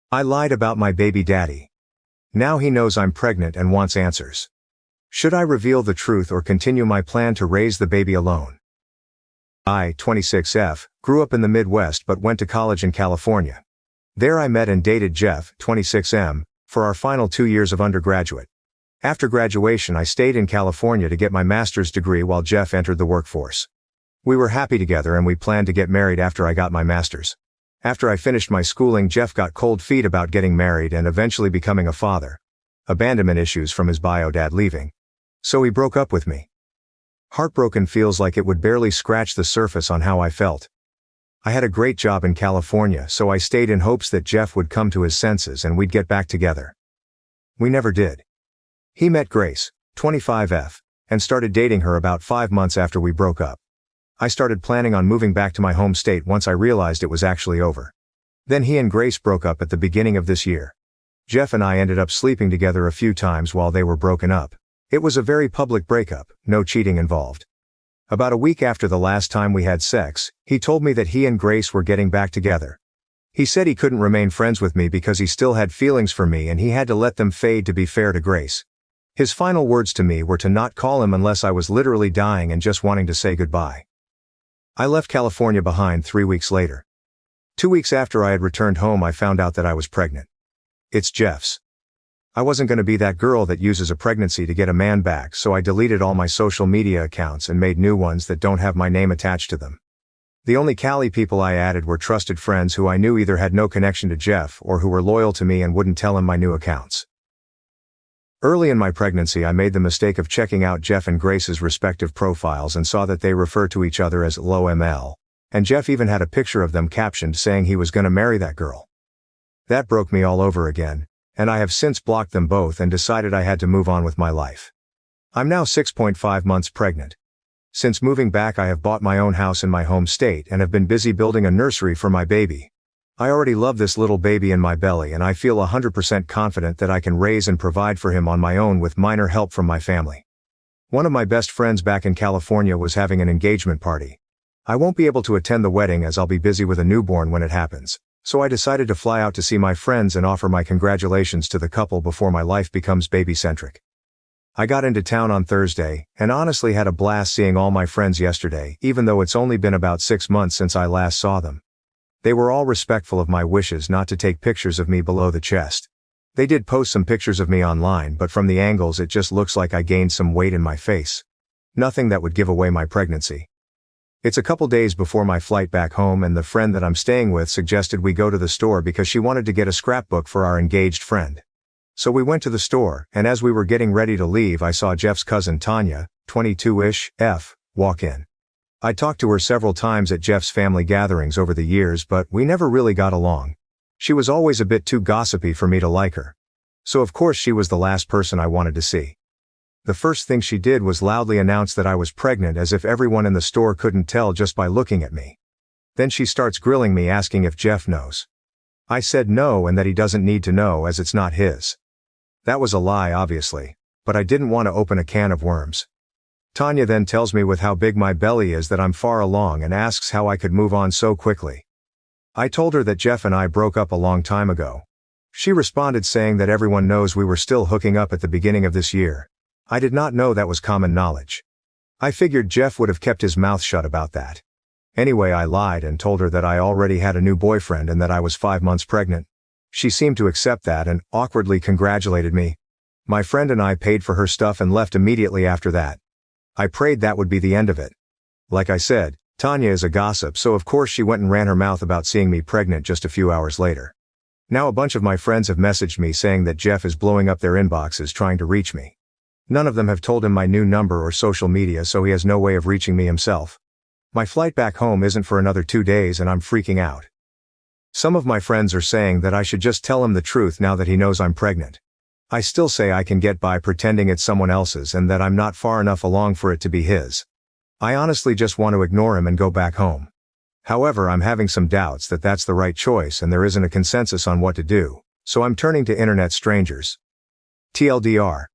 I lied about my baby daddy. Now he knows I'm pregnant and wants answers. Should I reveal the truth or continue my plan to raise the baby alone? I, 26F, grew up in the Midwest but went to college in California. There I met and dated Jeff, 26M, for our final 2 years of undergraduate. After graduation I stayed in California to get my master's degree while Jeff entered the workforce. We were happy together and we planned to get married after I got my master's. After I finished my schooling, Jeff got cold feet about getting married and eventually becoming a father. Abandonment issues from his bio dad leaving. So he broke up with me. Heartbroken feels like it would barely scratch the surface on how I felt. I had a great job in California, so I stayed in hopes that Jeff would come to his senses and we'd get back together. We never did. He met Grace, 25F, and started dating her about 5 months after we broke up. I started planning on moving back to my home state once I realized it was actually over. Then he and Grace broke up at the beginning of this year. Jeff and I ended up sleeping together a few times while they were broken up. It was a very public breakup, no cheating involved. About a week after the last time we had sex, he told me that he and Grace were getting back together. He said he couldn't remain friends with me because he still had feelings for me and he had to let them fade to be fair to Grace. His final words to me were to not call him unless I was literally dying and just wanting to say goodbye. I left California behind 3 weeks later. 2 weeks after I had returned home I found out that I was pregnant. It's Jeff's. I wasn't going to be that girl that uses a pregnancy to get a man back, so I deleted all my social media accounts and made new ones that don't have my name attached to them. The only Cali people I added were trusted friends who I knew either had no connection to Jeff or who were loyal to me and wouldn't tell him my new accounts. Early in my pregnancy I made the mistake of checking out Jeff and Grace's respective profiles and saw that they refer to each other as LOML, and Jeff even had a picture of them captioned saying he was going to marry that girl. That broke me all over again, and I have since blocked them both and decided I had to move on with my life. I'm now 6.5 months pregnant. Since moving back I have bought my own house in my home state and have been busy building a nursery for my baby. I already love this little baby in my belly and I feel 100% confident that I can raise and provide for him on my own with minor help from my family. One of my best friends back in California was having an engagement party. I won't be able to attend the wedding as I'll be busy with a newborn when it happens. So I decided to fly out to see my friends and offer my congratulations to the couple before my life becomes baby-centric. I got into town on Thursday, and honestly had a blast seeing all my friends yesterday, even though it's only been about 6 months since I last saw them. They were all respectful of my wishes not to take pictures of me below the chest. They did post some pictures of me online, but from the angles it just looks like I gained some weight in my face. Nothing that would give away my pregnancy. It's a couple days before my flight back home and the friend that I'm staying with suggested we go to the store because she wanted to get a scrapbook for our engaged friend. So we went to the store, and as we were getting ready to leave I saw Jeff's cousin Tanya, 22-ish, F, walk in. I talked to her several times at Jeff's family gatherings over the years but we never really got along. She was always a bit too gossipy for me to like her. So of course she was the last person I wanted to see. The first thing she did was loudly announce that I was pregnant as if everyone in the store couldn't tell just by looking at me. Then she starts grilling me asking if Jeff knows. I said no and that he doesn't need to know as it's not his. That was a lie obviously, but I didn't want to open a can of worms. Tanya then tells me with how big my belly is that I'm far along and asks how I could move on so quickly. I told her that Jeff and I broke up a long time ago. She responded saying that everyone knows we were still hooking up at the beginning of this year. I did not know that was common knowledge. I figured Jeff would have kept his mouth shut about that. Anyway, I lied and told her that I already had a new boyfriend and that I was 5 months pregnant. She seemed to accept that and awkwardly congratulated me. My friend and I paid for her stuff and left immediately after that. I prayed that would be the end of it. Like I said, Tanya is a gossip, so of course she went and ran her mouth about seeing me pregnant just a few hours later. Now a bunch of my friends have messaged me saying that Jeff is blowing up their inboxes trying to reach me. None of them have told him my new number or social media, so he has no way of reaching me himself. My flight back home isn't for another 2 days and I'm freaking out. Some of my friends are saying that I should just tell him the truth now that he knows I'm pregnant. I still say I can get by pretending it's someone else's and that I'm not far enough along for it to be his. I honestly just want to ignore him and go back home. However, I'm having some doubts that that's the right choice and there isn't a consensus on what to do, so I'm turning to internet strangers. TLDR.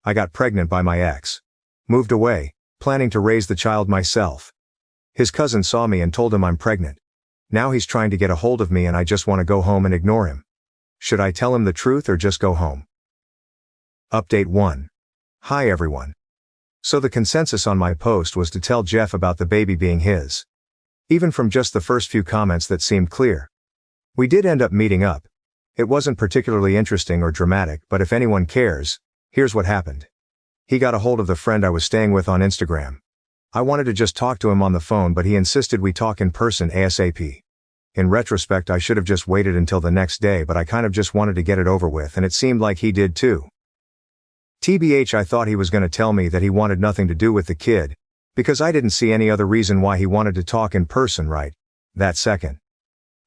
I got pregnant by my ex. Moved away, planning to raise the child myself. His cousin saw me and told him I'm pregnant. Now he's trying to get a hold of me and I just want to go home and ignore him. Should I tell him the truth or just go home? Update 1. Hi everyone. So the consensus on my post was to tell Jeff about the baby being his. Even from just the first few comments that seemed clear. We did end up meeting up. It wasn't particularly interesting or dramatic, but if anyone cares, here's what happened. He got a hold of the friend I was staying with on Instagram. I wanted to just talk to him on the phone, but he insisted we talk in person ASAP. In retrospect, I should have just waited until the next day, but I kind of just wanted to get it over with, and it seemed like he did too. TBH, I thought he was going to tell me that he wanted nothing to do with the kid, because I didn't see any other reason why he wanted to talk in person right that second.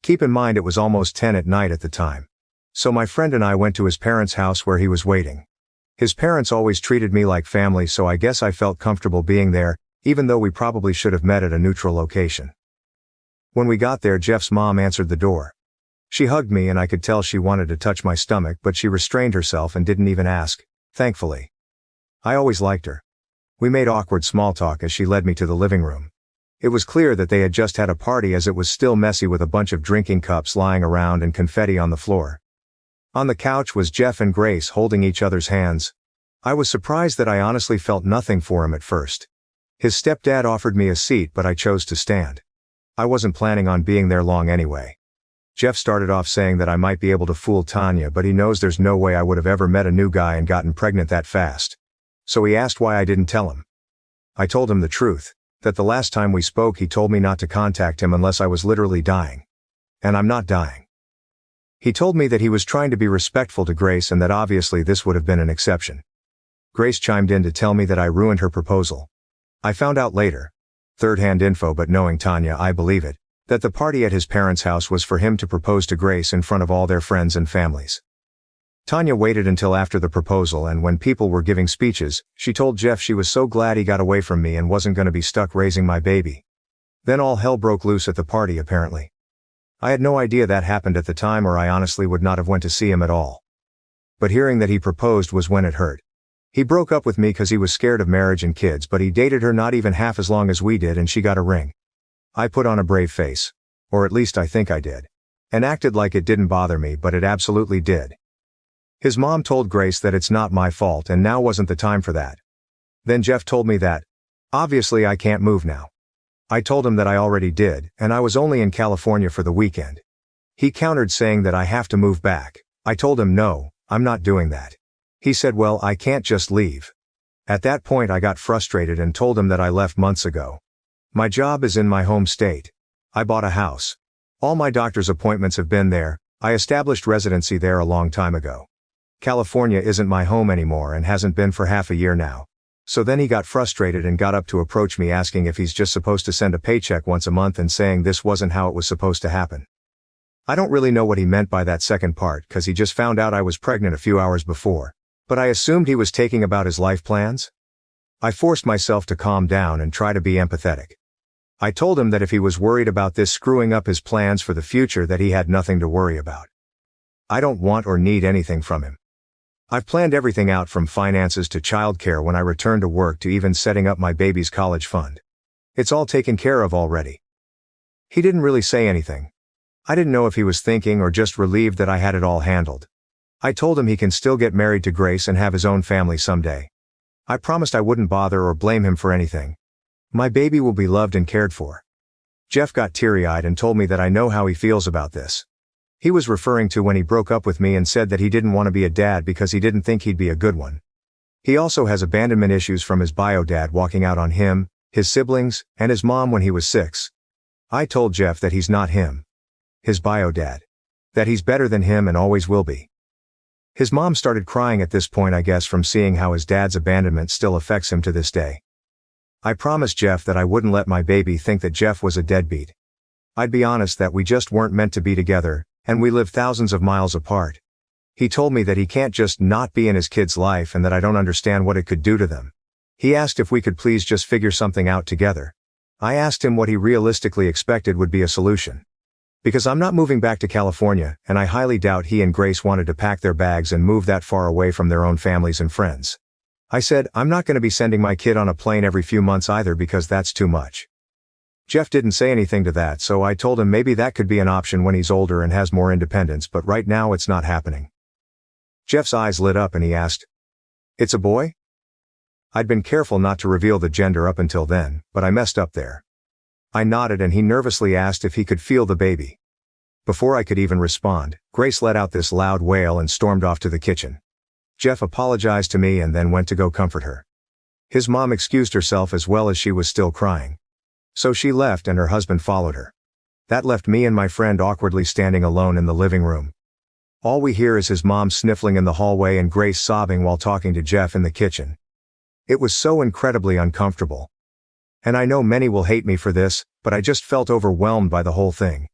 Keep in mind it was almost 10 at night at the time. So my friend and I went to his parents' house where he was waiting. His parents always treated me like family, so I guess I felt comfortable being there, even though we probably should have met at a neutral location. When we got there, Jeff's mom answered the door. She hugged me and I could tell she wanted to touch my stomach, but she restrained herself and didn't even ask, thankfully. I always liked her. We made awkward small talk as she led me to the living room. It was clear that they had just had a party, as it was still messy with a bunch of drinking cups lying around and confetti on the floor. On the couch was Jeff and Grace holding each other's hands. I was surprised that I honestly felt nothing for him at first. His stepdad offered me a seat, but I chose to stand. I wasn't planning on being there long anyway. Jeff started off saying that I might be able to fool Tanya, but he knows there's no way I would have ever met a new guy and gotten pregnant that fast. So he asked why I didn't tell him. I told him the truth, that the last time we spoke he told me not to contact him unless I was literally dying. And I'm not dying. He told me that he was trying to be respectful to Grace and that obviously this would have been an exception. Grace chimed in to tell me that I ruined her proposal. I found out later, third-hand info, but knowing Tanya I believe it, that the party at his parents' house was for him to propose to Grace in front of all their friends and families. Tanya waited until after the proposal, and when people were giving speeches, she told Jeff she was so glad he got away from me and wasn't going to be stuck raising my baby. Then all hell broke loose at the party apparently. I had no idea that happened at the time, or I honestly would not have went to see him at all. But hearing that he proposed was when it hurt. He broke up with me because he was scared of marriage and kids, but he dated her not even half as long as we did and she got a ring. I put on a brave face. Or at least I think I did. And acted like it didn't bother me, but it absolutely did. His mom told Grace that it's not my fault and now wasn't the time for that. Then Jeff told me that, obviously I can't move now. I told him that I already did, and I was only in California for the weekend. He countered saying that I have to move back. I told him no, I'm not doing that. He said, well, I can't just leave. At that point I got frustrated and told him that I left months ago. My job is in my home state. I bought a house. All my doctor's appointments have been there. I established residency there a long time ago. California isn't my home anymore and hasn't been for half a year now. So then he got frustrated and got up to approach me asking if he's just supposed to send a paycheck once a month and saying this wasn't how it was supposed to happen. I don't really know what he meant by that second part, because he just found out I was pregnant a few hours before. But I assumed he was taking about his life plans? I forced myself to calm down and try to be empathetic. I told him that if he was worried about this screwing up his plans for the future, that he had nothing to worry about. I don't want or need anything from him. I've planned everything out, from finances to childcare when I return to work to even setting up my baby's college fund. It's all taken care of already. He didn't really say anything. I didn't know if he was thinking or just relieved that I had it all handled. I told him he can still get married to Grace and have his own family someday. I promised I wouldn't bother or blame him for anything. My baby will be loved and cared for. Jeff got teary-eyed and told me that I know how he feels about this. He was referring to when he broke up with me and said that he didn't want to be a dad because he didn't think he'd be a good one. He also has abandonment issues from his bio dad walking out on him, his siblings, and his mom when he was 6. I told Jeff that he's not him. His bio dad. That he's better than him and always will be. His mom started crying at this point, I guess from seeing how his dad's abandonment still affects him to this day. I promised Jeff that I wouldn't let my baby think that Jeff was a deadbeat. I'd be honest that we just weren't meant to be together, and we live thousands of miles apart. He told me that he can't just not be in his kid's life and that I don't understand what it could do to them. He asked if we could please just figure something out together. I asked him what he realistically expected would be a solution. Because I'm not moving back to California, and I highly doubt he and Grace wanted to pack their bags and move that far away from their own families and friends. I said, I'm not going to be sending my kid on a plane every few months either, because that's too much. Jeff didn't say anything to that, so I told him maybe that could be an option when he's older and has more independence, but right now it's not happening. Jeff's eyes lit up and he asked, "It's a boy?" I'd been careful not to reveal the gender up until then, but I messed up there. I nodded and he nervously asked if he could feel the baby. Before I could even respond, Grace let out this loud wail and stormed off to the kitchen. Jeff apologized to me and then went to go comfort her. His mom excused herself as well as she was still crying. So she left and her husband followed her. That left me and my friend awkwardly standing alone in the living room. All we hear is his mom sniffling in the hallway and Grace sobbing while talking to Jeff in the kitchen. It was so incredibly uncomfortable. And I know many will hate me for this, but I just felt overwhelmed by the whole thing.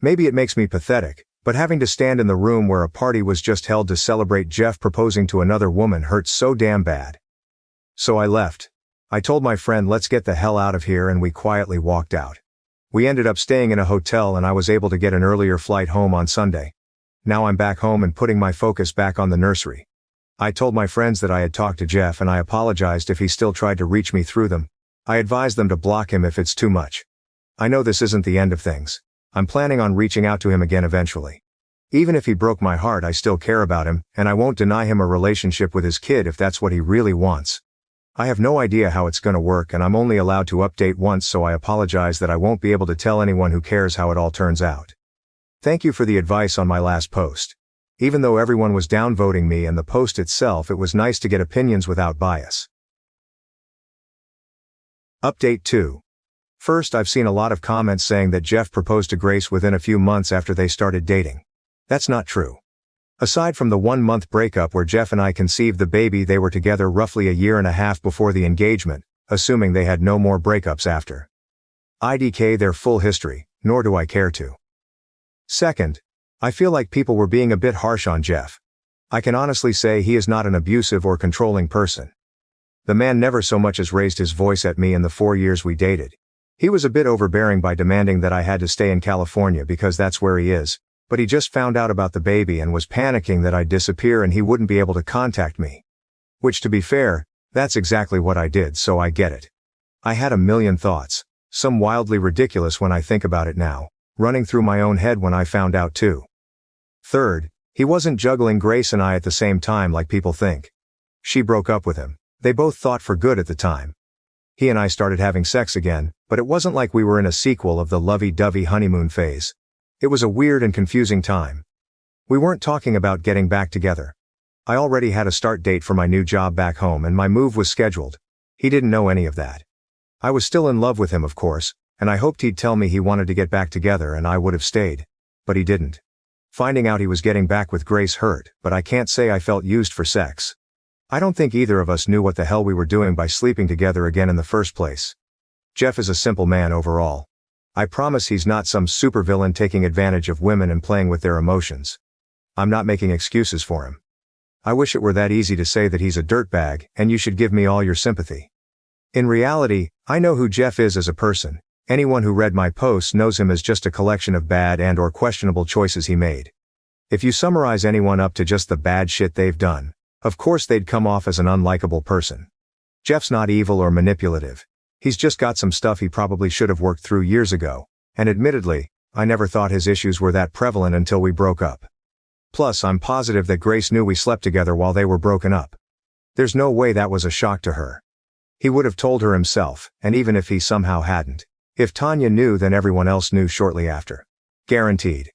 Maybe it makes me pathetic, but having to stand in the room where a party was just held to celebrate Jeff proposing to another woman hurts so damn bad. So I left. I told my friend let's get the hell out of here and we quietly walked out. We ended up staying in a hotel and I was able to get an earlier flight home on Sunday. Now I'm back home and putting my focus back on the nursery. I told my friends that I had talked to Jeff and I apologized if he still tried to reach me through them. I advised them to block him if it's too much. I know this isn't the end of things. I'm planning on reaching out to him again eventually. Even if he broke my heart, I still care about him, and I won't deny him a relationship with his kid if that's what he really wants. I have no idea how it's gonna work and I'm only allowed to update once, so I apologize that I won't be able to tell anyone who cares how it all turns out. Thank you for the advice on my last post. Even though everyone was downvoting me and the post itself, it was nice to get opinions without bias. Update 2. First, I've seen a lot of comments saying that Jeff proposed to Grace within a few months after they started dating. That's not true. Aside from the 1-month breakup where Jeff and I conceived the baby, they were together roughly a year and a half before the engagement, assuming they had no more breakups after. IDK their full history, nor do I care to. Second, I feel like people were being a bit harsh on Jeff. I can honestly say he is not an abusive or controlling person. The man never so much as raised his voice at me in the 4 years we dated. He was a bit overbearing by demanding that I had to stay in California because that's where he is, but he just found out about the baby and was panicking that I'd disappear and he wouldn't be able to contact me. Which, to be fair, that's exactly what I did, so I get it. I had a million thoughts, some wildly ridiculous when I think about it now, running through my own head when I found out too. Third, he wasn't juggling Grace and I at the same time like people think. She broke up with him. They both thought for good at the time. He and I started having sex again, but it wasn't like we were in a sequel of the lovey-dovey honeymoon phase. It was a weird and confusing time. We weren't talking about getting back together. I already had a start date for my new job back home and my move was scheduled. He didn't know any of that. I was still in love with him, of course, and I hoped he'd tell me he wanted to get back together and I would have stayed. But he didn't. Finding out he was getting back with Grace hurt, but I can't say I felt used for sex. I don't think either of us knew what the hell we were doing by sleeping together again in the first place. Jeff is a simple man overall. I promise he's not some supervillain taking advantage of women and playing with their emotions. I'm not making excuses for him. I wish it were that easy to say that he's a dirtbag, and you should give me all your sympathy. In reality, I know who Jeff is as a person. Anyone who read my posts knows him as just a collection of bad and/or questionable choices he made. If you summarize anyone up to just the bad shit they've done, of course they'd come off as an unlikable person. Jeff's not evil or manipulative. He's just got some stuff he probably should have worked through years ago, and admittedly, I never thought his issues were that prevalent until we broke up. Plus, I'm positive that Grace knew we slept together while they were broken up. There's no way that was a shock to her. He would have told her himself, and even if he somehow hadn't, if Tanya knew, then everyone else knew shortly after. Guaranteed.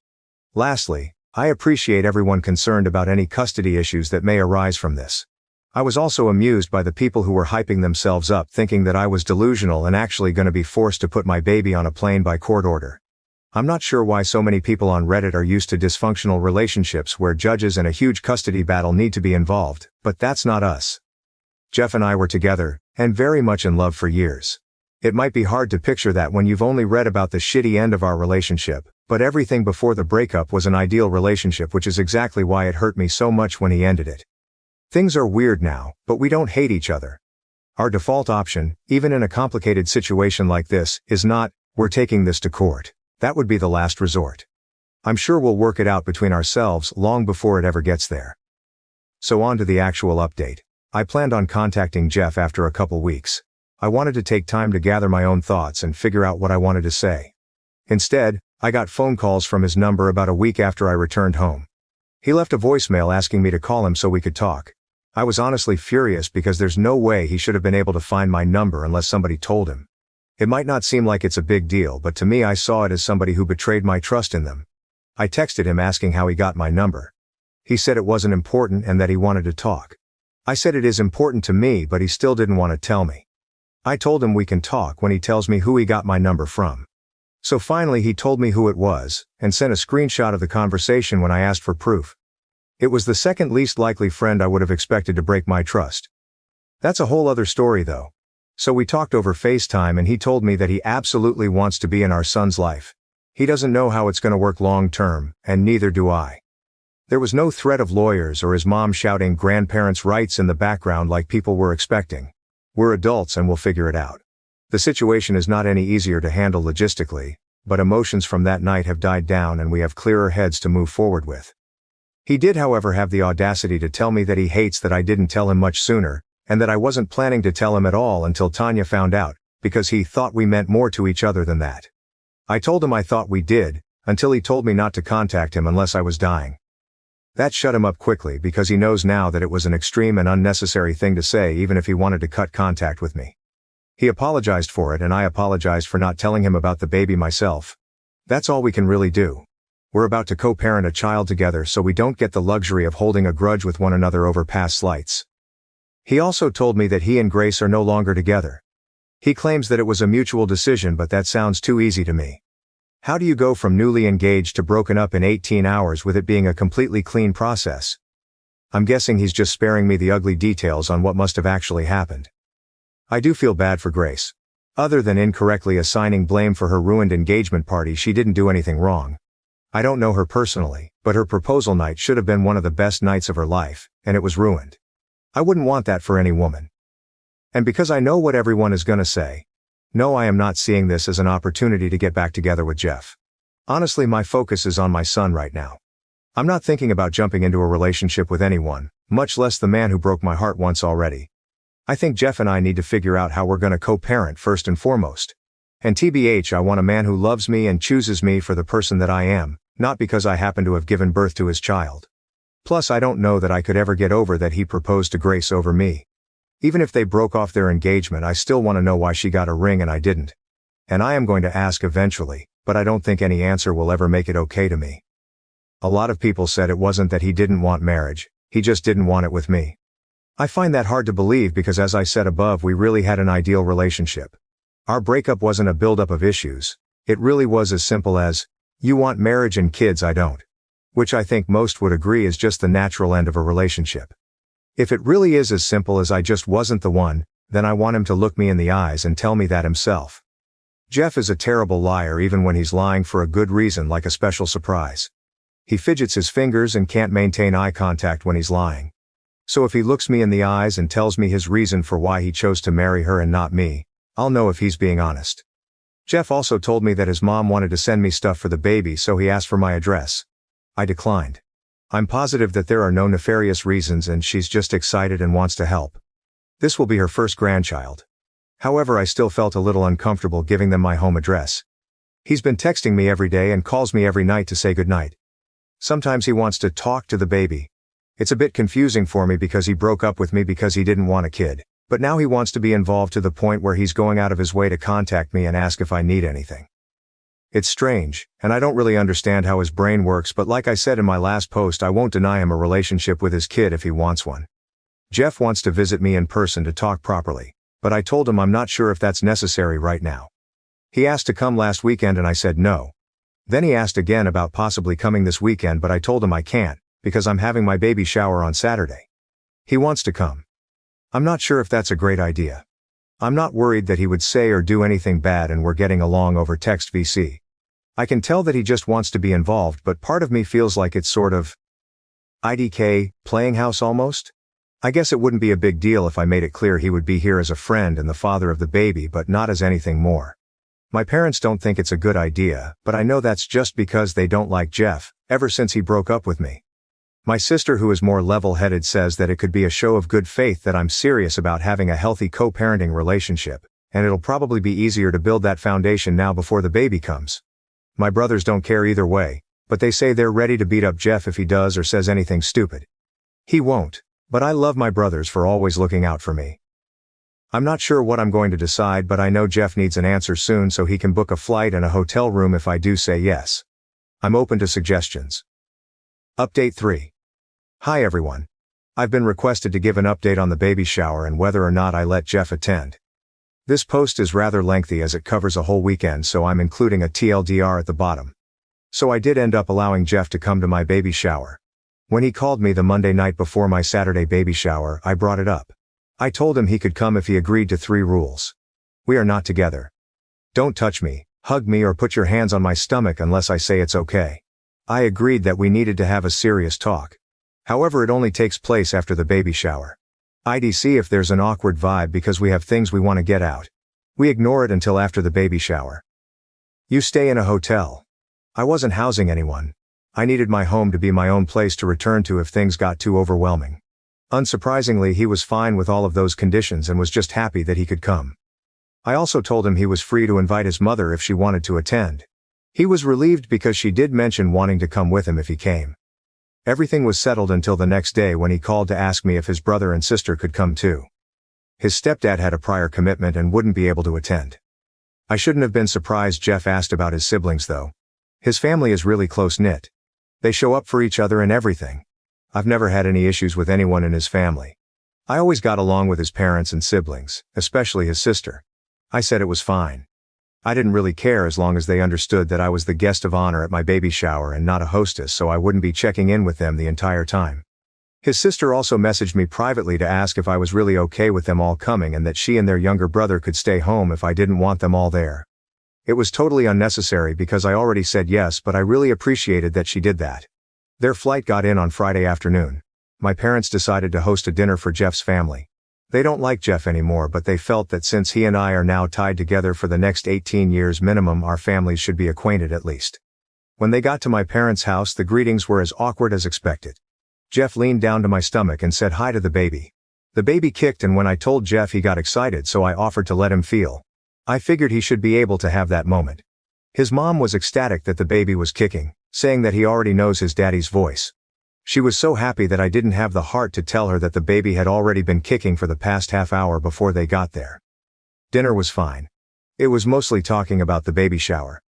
Lastly, I appreciate everyone concerned about any custody issues that may arise from this. I was also amused by the people who were hyping themselves up thinking that I was delusional and actually going to be forced to put my baby on a plane by court order. I'm not sure why so many people on Reddit are used to dysfunctional relationships where judges and a huge custody battle need to be involved, but that's not us. Jeff and I were together, and very much in love for years. It might be hard to picture that when you've only read about the shitty end of our relationship, but everything before the breakup was an ideal relationship, which is exactly why it hurt me so much when he ended it. Things are weird now, but we don't hate each other. Our default option, even in a complicated situation like this, is not, we're taking this to court. That would be the last resort. I'm sure we'll work it out between ourselves long before it ever gets there. So on to the actual update. I planned on contacting Jeff after a couple weeks. I wanted to take time to gather my own thoughts and figure out what I wanted to say. Instead, I got phone calls from his number about a week after I returned home. He left a voicemail asking me to call him so we could talk. I was honestly furious because there's no way he should have been able to find my number unless somebody told him. It might not seem like it's a big deal, but to me I saw it as somebody who betrayed my trust in them. I texted him asking how he got my number. He said it wasn't important and that he wanted to talk. I said it is important to me, but he still didn't want to tell me. I told him we can talk when he tells me who he got my number from. So finally he told me who it was, and sent a screenshot of the conversation when I asked for proof. It was the second least likely friend I would have expected to break my trust. That's a whole other story though. So we talked over FaceTime and he told me that he absolutely wants to be in our son's life. He doesn't know how it's going to work long term, and neither do I. There was no threat of lawyers or his mom shouting grandparents' rights in the background like people were expecting. We're adults and we'll figure it out. The situation is not any easier to handle logistically, but emotions from that night have died down and we have clearer heads to move forward with. He did, however, have the audacity to tell me that he hates that I didn't tell him much sooner, and that I wasn't planning to tell him at all until Tanya found out, because he thought we meant more to each other than that. I told him I thought we did, until he told me not to contact him unless I was dying. That shut him up quickly because he knows now that it was an extreme and unnecessary thing to say even if he wanted to cut contact with me. He apologized for it and I apologized for not telling him about the baby myself. That's all we can really do. We're about to co-parent a child together so we don't get the luxury of holding a grudge with one another over past slights. He also told me that he and Grace are no longer together. He claims that it was a mutual decision, but that sounds too easy to me. How do you go from newly engaged to broken up in 18 hours with it being a completely clean process? I'm guessing he's just sparing me the ugly details on what must have actually happened. I do feel bad for Grace. Other than incorrectly assigning blame for her ruined engagement party, she didn't do anything wrong. I don't know her personally, but her proposal night should have been one of the best nights of her life, and it was ruined. I wouldn't want that for any woman. And because I know what everyone is gonna say, no, I am not seeing this as an opportunity to get back together with Jeff. Honestly, my focus is on my son right now. I'm not thinking about jumping into a relationship with anyone, much less the man who broke my heart once already. I think Jeff and I need to figure out how we're gonna co-parent first and foremost. And TBH, I want a man who loves me and chooses me for the person that I am, not because I happen to have given birth to his child. Plus, I don't know that I could ever get over that he proposed to Grace over me. Even if they broke off their engagement, I still want to know why she got a ring and I didn't. And I am going to ask eventually, but I don't think any answer will ever make it okay to me. A lot of people said it wasn't that he didn't want marriage, he just didn't want it with me. I find that hard to believe because, as I said above, we really had an ideal relationship. Our breakup wasn't a buildup of issues. It really was as simple as, you want marriage and kids, I don't. Which I think most would agree is just the natural end of a relationship. If it really is as simple as I just wasn't the one, then I want him to look me in the eyes and tell me that himself. Jeff is a terrible liar even when he's lying for a good reason, like a special surprise. He fidgets his fingers and can't maintain eye contact when he's lying. So if he looks me in the eyes and tells me his reason for why he chose to marry her and not me, I'll know if he's being honest. Jeff also told me that his mom wanted to send me stuff for the baby, so he asked for my address. I declined. I'm positive that there are no nefarious reasons and she's just excited and wants to help. This will be her first grandchild. However, I still felt a little uncomfortable giving them my home address. He's been texting me every day and calls me every night to say goodnight. Sometimes he wants to talk to the baby. It's a bit confusing for me because he broke up with me because he didn't want a kid, but now he wants to be involved to the point where he's going out of his way to contact me and ask if I need anything. It's strange, and I don't really understand how his brain works, but like I said in my last post, I won't deny him a relationship with his kid if he wants one. Jeff wants to visit me in person to talk properly, but I told him I'm not sure if that's necessary right now. He asked to come last weekend and I said no. Then he asked again about possibly coming this weekend, but I told him I can't, because I'm having my baby shower on Saturday. He wants to come. I'm not sure if that's a great idea. I'm not worried that he would say or do anything bad, and we're getting along over text VC. I can tell that he just wants to be involved, but part of me feels like it's sort of IDK, playing house almost? I guess it wouldn't be a big deal if I made it clear he would be here as a friend and the father of the baby, but not as anything more. My parents don't think it's a good idea, but I know that's just because they don't like Jeff, ever since he broke up with me. My sister, who is more level-headed, says that it could be a show of good faith that I'm serious about having a healthy co-parenting relationship, and it'll probably be easier to build that foundation now before the baby comes. My brothers don't care either way, but they say they're ready to beat up Jeff if he does or says anything stupid. He won't, but I love my brothers for always looking out for me. I'm not sure what I'm going to decide, but I know Jeff needs an answer soon so he can book a flight and a hotel room if I do say yes. I'm open to suggestions. Update 3. Hi everyone. I've been requested to give an update on the baby shower and whether or not I let Jeff attend. This post is rather lengthy as it covers a whole weekend, so I'm including a TLDR at the bottom. So I did end up allowing Jeff to come to my baby shower. When he called me the Monday night before my Saturday baby shower, I brought it up. I told him he could come if he agreed to 3 rules. We are not together. Don't touch me, hug me, or put your hands on my stomach unless I say it's okay. I agreed that we needed to have a serious talk. However, it only takes place after the baby shower. I'd see if there's an awkward vibe because we have things we want to get out. We ignore it until after the baby shower. You stay in a hotel. I wasn't housing anyone. I needed my home to be my own place to return to if things got too overwhelming. Unsurprisingly, he was fine with all of those conditions and was just happy that he could come. I also told him he was free to invite his mother if she wanted to attend. He was relieved because she did mention wanting to come with him if he came. Everything was settled until the next day when he called to ask me if his brother and sister could come too. His stepdad had a prior commitment and wouldn't be able to attend. I shouldn't have been surprised Jeff asked about his siblings though. His family is really close-knit. They show up for each other and everything. I've never had any issues with anyone in his family. I always got along with his parents and siblings, especially his sister. I said it was fine. I didn't really care as long as they understood that I was the guest of honor at my baby shower and not a hostess, so I wouldn't be checking in with them the entire time. His sister also messaged me privately to ask if I was really okay with them all coming and that she and their younger brother could stay home if I didn't want them all there. It was totally unnecessary because I already said yes, but I really appreciated that she did that. Their flight got in on Friday afternoon. My parents decided to host a dinner for Jeff's family. They don't like Jeff anymore, but they felt that since he and I are now tied together for the next 18 years minimum, our families should be acquainted at least. When they got to my parents' house, the greetings were as awkward as expected. Jeff leaned down to my stomach and said hi to the baby. The baby kicked, and when I told Jeff, he got excited, so I offered to let him feel. I figured he should be able to have that moment. His mom was ecstatic that the baby was kicking, saying that he already knows his daddy's voice. She was so happy that I didn't have the heart to tell her that the baby had already been kicking for the past half hour before they got there. Dinner was fine. It was mostly talking about the baby shower.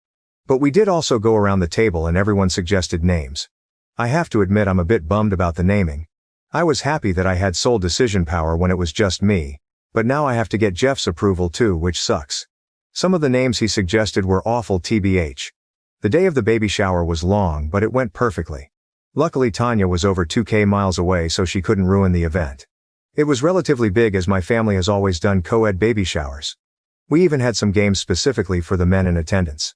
But we did also go around the table and everyone suggested names. I have to admit I'm a bit bummed about the naming. I was happy that I had sole decision power when it was just me, but now I have to get Jeff's approval too, which sucks. Some of the names he suggested were awful tbh. The day of the baby shower was long, but it went perfectly. Luckily Tanya was over 2,000 miles away, so she couldn't ruin the event. It was relatively big as my family has always done co-ed baby showers. We even had some games specifically for the men in attendance.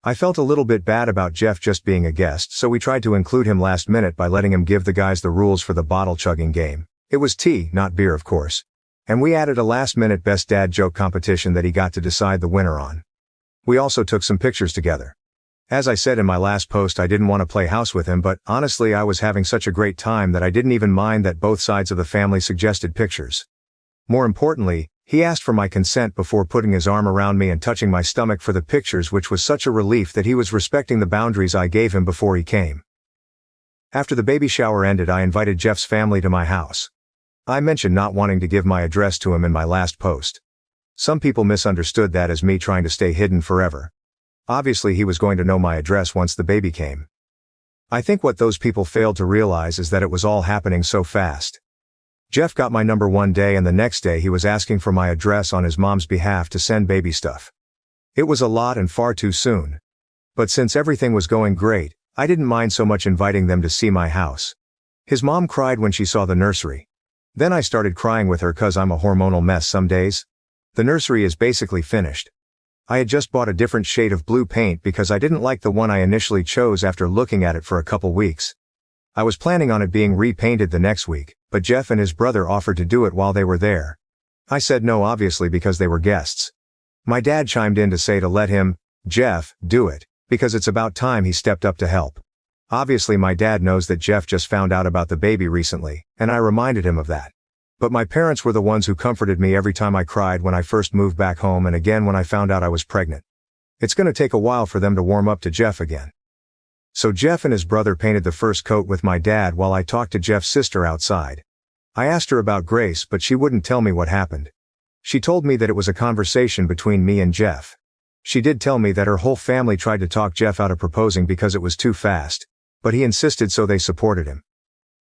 I felt a little bit bad about Jeff just being a guest, so we tried to include him last minute by letting him give the guys the rules for the bottle chugging game. It was tea, not beer of course. And we added a last-minute best dad joke competition that he got to decide the winner on. We also took some pictures together. As I said in my last post, I didn't want to play house with him, but honestly I was having such a great time that I didn't even mind that both sides of the family suggested pictures. More importantly, he asked for my consent before putting his arm around me and touching my stomach for the pictures, which was such a relief that he was respecting the boundaries I gave him before he came. After the baby shower ended, I invited Jeff's family to my house. I mentioned not wanting to give my address to him in my last post. Some people misunderstood that as me trying to stay hidden forever. Obviously he was going to know my address once the baby came. I think what those people failed to realize is that it was all happening so fast. Jeff got my number one day, and the next day he was asking for my address on his mom's behalf to send baby stuff. It was a lot and far too soon. But since everything was going great, I didn't mind so much inviting them to see my house. His mom cried when she saw the nursery. Then I started crying with her cause I'm a hormonal mess some days. The nursery is basically finished. I had just bought a different shade of blue paint because I didn't like the one I initially chose after looking at it for a couple weeks. I was planning on it being repainted the next week, but Jeff and his brother offered to do it while they were there. I said no, obviously, because they were guests. My dad chimed in to say to let him, Jeff, do it, because it's about time he stepped up to help. Obviously my dad knows that Jeff just found out about the baby recently, and I reminded him of that. But my parents were the ones who comforted me every time I cried when I first moved back home and again when I found out I was pregnant. It's gonna take a while for them to warm up to Jeff again. So Jeff and his brother painted the first coat with my dad while I talked to Jeff's sister outside. I asked her about Grace, but she wouldn't tell me what happened. She told me that it was a conversation between me and Jeff. She did tell me that her whole family tried to talk Jeff out of proposing because it was too fast, but he insisted, so they supported him.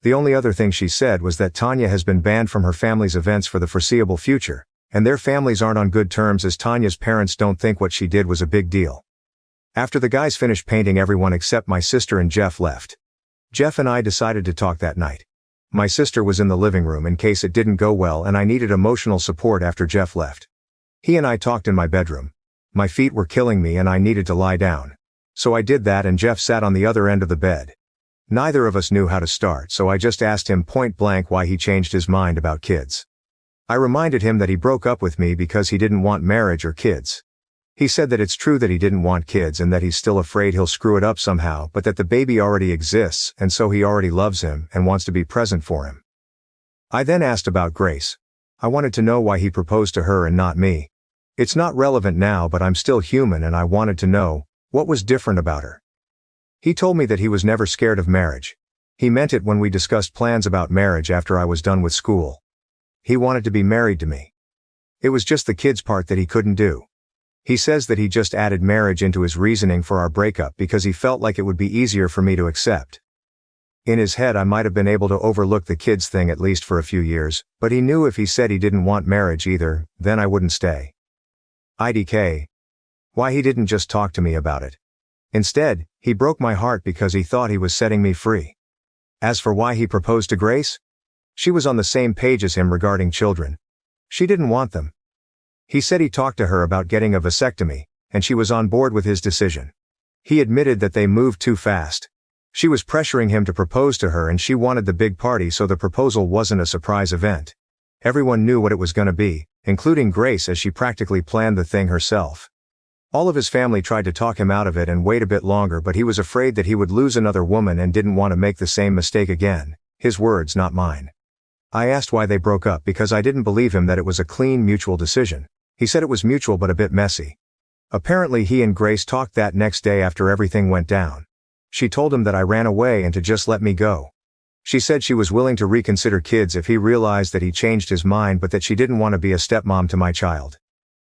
The only other thing she said was that Tanya has been banned from her family's events for the foreseeable future, and their families aren't on good terms as Tanya's parents don't think what she did was a big deal. After the guys finished painting, everyone except my sister and Jeff left. Jeff and I decided to talk that night. My sister was in the living room in case it didn't go well and I needed emotional support after Jeff left. He and I talked in my bedroom. My feet were killing me and I needed to lie down. So I did that and Jeff sat on the other end of the bed. Neither of us knew how to start, so I just asked him point blank why he changed his mind about kids. I reminded him that he broke up with me because he didn't want marriage or kids. He said that it's true that he didn't want kids and that he's still afraid he'll screw it up somehow, but that the baby already exists and so he already loves him and wants to be present for him. I then asked about Grace. I wanted to know why he proposed to her and not me. It's not relevant now, but I'm still human and I wanted to know what was different about her. He told me that he was never scared of marriage. He meant it when we discussed plans about marriage after I was done with school. He wanted to be married to me. It was just the kids part that he couldn't do. He says that he just added marriage into his reasoning for our breakup because he felt like it would be easier for me to accept. In his head I might have been able to overlook the kids thing at least for a few years, but he knew if he said he didn't want marriage either, then I wouldn't stay. IDK. Why he didn't just talk to me about it. Instead, he broke my heart because he thought he was setting me free. As for why he proposed to Grace, she was on the same page as him regarding children. She didn't want them. He said he talked to her about getting a vasectomy, and she was on board with his decision. He admitted that they moved too fast. She was pressuring him to propose to her and she wanted the big party, so the proposal wasn't a surprise event. Everyone knew what it was gonna be, including Grace, as she practically planned the thing herself. All of his family tried to talk him out of it and wait a bit longer, but he was afraid that he would lose another woman and didn't want to make the same mistake again. His words, not mine. I asked why they broke up because I didn't believe him that it was a clean mutual decision. He said it was mutual but a bit messy. Apparently he and Grace talked that next day after everything went down. She told him that I ran away and to just let me go. She said she was willing to reconsider kids if he realized that he changed his mind, but that she didn't want to be a stepmom to my child.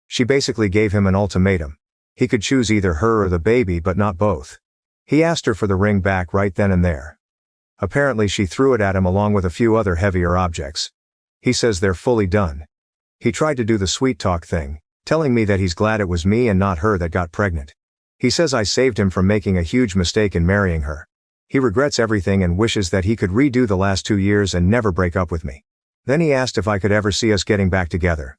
She basically gave him an ultimatum. He could choose either her or the baby, but not both. He asked her for the ring back right then and there. Apparently she threw it at him along with a few other heavier objects. He says they're fully done. He tried to do the sweet talk thing, telling me that he's glad it was me and not her that got pregnant. He says I saved him from making a huge mistake in marrying her. He regrets everything and wishes that he could redo the last 2 years and never break up with me. Then he asked if I could ever see us getting back together.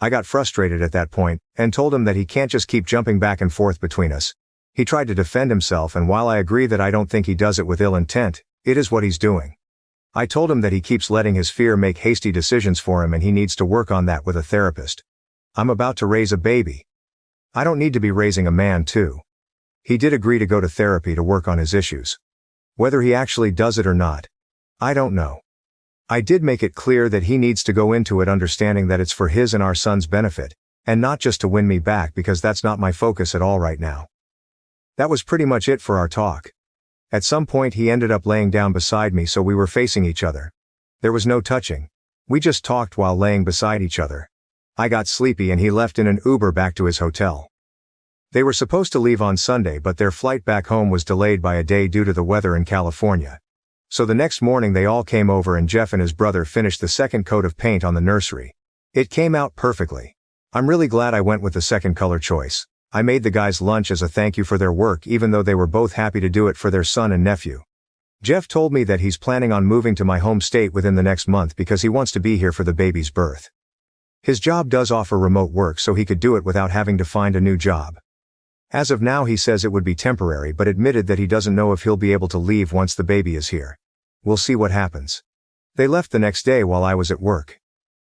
I got frustrated at that point, and told him that he can't just keep jumping back and forth between us. He tried to defend himself, and while I agree that I don't think he does it with ill intent, it is what he's doing. I told him that he keeps letting his fear make hasty decisions for him and he needs to work on that with a therapist. I'm about to raise a baby. I don't need to be raising a man too. He did agree to go to therapy to work on his issues. Whether he actually does it or not, I don't know. I did make it clear that he needs to go into it understanding that it's for his and our son's benefit, and not just to win me back, because that's not my focus at all right now. That was pretty much it for our talk. At some point he ended up laying down beside me so we were facing each other. There was no touching. We just talked while laying beside each other. I got sleepy and he left in an Uber back to his hotel. They were supposed to leave on Sunday, but their flight back home was delayed by a day due to the weather in California. So the next morning they all came over and Jeff and his brother finished the second coat of paint on the nursery. It came out perfectly. I'm really glad I went with the second color choice. I made the guys lunch as a thank you for their work, even though they were both happy to do it for their son and nephew. Jeff told me that he's planning on moving to my home state within the next month because he wants to be here for the baby's birth. His job does offer remote work, so he could do it without having to find a new job. As of now he says it would be temporary, but admitted that he doesn't know if he'll be able to leave once the baby is here. We'll see what happens. They left the next day while I was at work.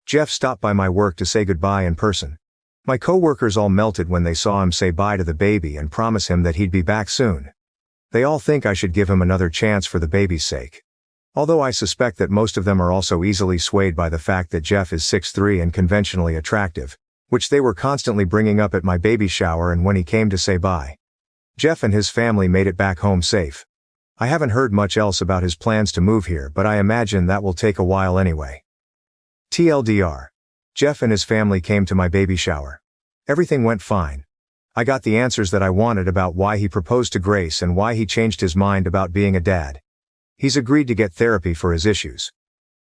Jeff stopped by my work to say goodbye in person. My coworkers all melted when they saw him say bye to the baby and promise him that he'd be back soon. They all think I should give him another chance for the baby's sake. Although I suspect that most of them are also easily swayed by the fact that Jeff is 6'3" and conventionally attractive, which they were constantly bringing up at my baby shower and when he came to say bye. Jeff and his family made it back home safe. I haven't heard much else about his plans to move here, but I imagine that will take a while anyway. TLDR. Jeff and his family came to my baby shower. Everything went fine. I got the answers that I wanted about why he proposed to Grace and why he changed his mind about being a dad. He's agreed to get therapy for his issues.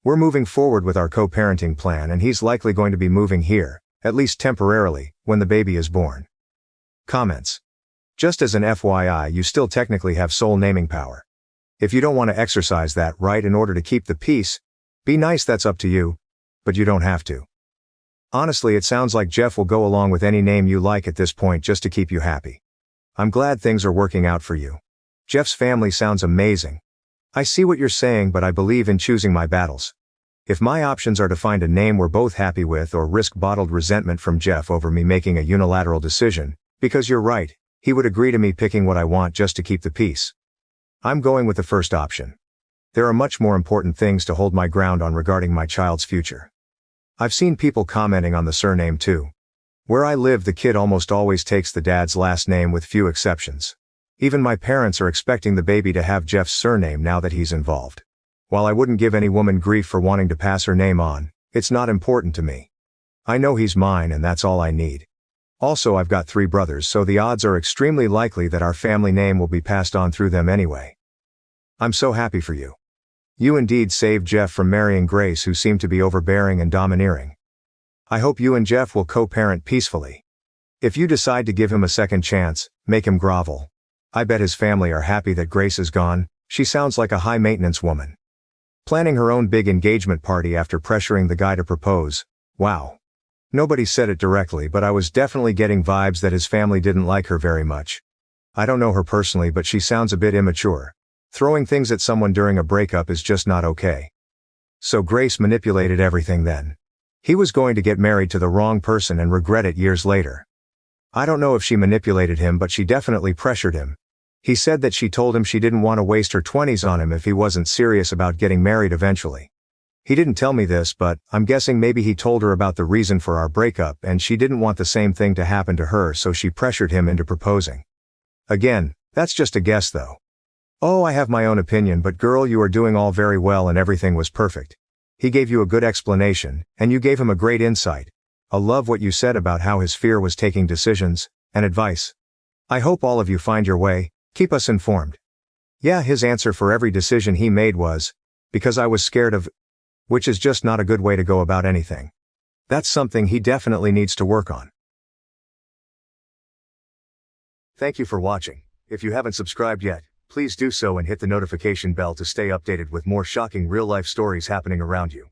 We're moving forward with our co-parenting plan and he's likely going to be moving here, at least temporarily, when the baby is born. Comments. Just as an FYI, you still technically have sole naming power. If you don't want to exercise that right in order to keep the peace, be nice, that's up to you, but you don't have to. Honestly, it sounds like Jeff will go along with any name you like at this point just to keep you happy. I'm glad things are working out for you. Jeff's family sounds amazing. I see what you're saying, but I believe in choosing my battles. If my options are to find a name we're both happy with or risk bottled resentment from Jeff over me making a unilateral decision, because you're right, he would agree to me picking what I want just to keep the peace. I'm going with the first option. There are much more important things to hold my ground on regarding my child's future. I've seen people commenting on the surname too. Where I live, the kid almost always takes the dad's last name with few exceptions. Even my parents are expecting the baby to have Jeff's surname now that he's involved. While I wouldn't give any woman grief for wanting to pass her name on, it's not important to me. I know he's mine and that's all I need. Also, I've got 3 brothers, so the odds are extremely likely that our family name will be passed on through them anyway. I'm so happy for you. You indeed saved Jeff from marrying Grace, who seemed to be overbearing and domineering. I hope you and Jeff will co-parent peacefully. If you decide to give him a second chance, make him grovel. I bet his family are happy that Grace is gone. She sounds like a high-maintenance woman. Planning her own big engagement party after pressuring the guy to propose. Wow. Nobody said it directly, but I was definitely getting vibes that his family didn't like her very much. I don't know her personally, but she sounds a bit immature. Throwing things at someone during a breakup is just not okay. So Grace manipulated everything then. He was going to get married to the wrong person and regret it years later. I don't know if she manipulated him, but she definitely pressured him. He said that she told him she didn't want to waste her 20s on him if he wasn't serious about getting married eventually. He didn't tell me this, but I'm guessing maybe he told her about the reason for our breakup and she didn't want the same thing to happen to her, so she pressured him into proposing. Again, that's just a guess though. Oh, I have my own opinion, but girl, you are doing all very well and everything was perfect. He gave you a good explanation, and you gave him a great insight. I love what you said about how his fear was taking decisions, and advice. I hope all of you find your way. Keep us informed. Yeah, his answer for every decision he made was, because I was scared of, which is just not a good way to go about anything. That's something he definitely needs to work on. Thank you for watching. If you haven't subscribed yet, please do so and hit the notification bell to stay updated with more shocking real-life stories happening around you.